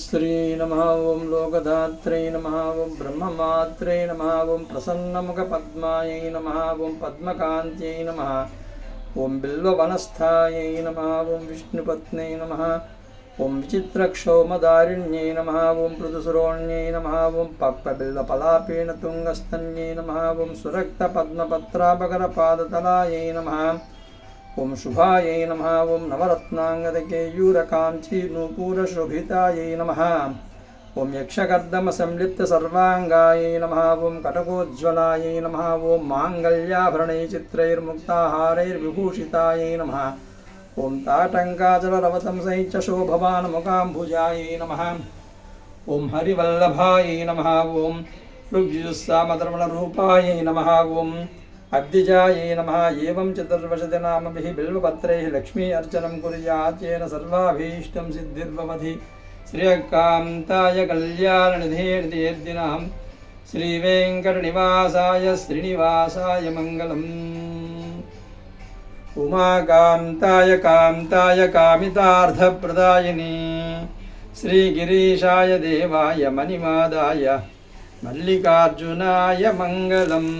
श्री नमः ओं लोकधात्रै नमः ओं ब्रह्ममात्रै नमः ओं प्रसन्नमुखपद्मायै नमः ओं पद्मकान्त्यै नमः ओं बिल्ववनस्थायै नमः ओं विष्णुपत्न्यै नमः ओं विचित्रक्षौमदारिण्यै नमः ओं पृथुसुरोण्यै नमः ओं पक्वबिल्वपलापेन तुङ्गस्तन्यै नमः ओं सुरक्तपद्मपत्रापकरपादतलायै नमः ओं शुभायै नमः ओं नवरत्नाङ्गदकेयूरकाञ्चीनूपुरशोभितायै नमः ओं यक्षकर्दमसंलिप्तसर्वाङ्गायै नमः ओं कटकोज्ज्वलायै नमः ओं माङ्गल्याभरणैश्चित्रैर्मुक्ताहारैर्विभूषितायै नमः ओं ताटङ्काचलरवतंसैश्च शोभवानमुकाम्बुजायै नमः ओं हरिवल्लभायै नमः ओं ऋग्जुस्सामधर्मणरूपायै नमः ओं अब्धिजायै नमः एवं चतुर्वशतिनामभिः बिल्वपत्रैः लक्ष्मी अर्चनं कुर्यात् येन सर्वाभीष्टं सिद्धिर्भवति श्रियकान्ताय कल्याणनिधेर्दिनां श्रीवेङ्कटनिवासाय श्रीनिवासाय मङ्गलम् उमाकान्ताय कान्ताय कामितार्थप्रदायिनी श्रीगिरीशाय देवाय मणिमादाय मल्लिकार्जुनाय मङ्गलम्।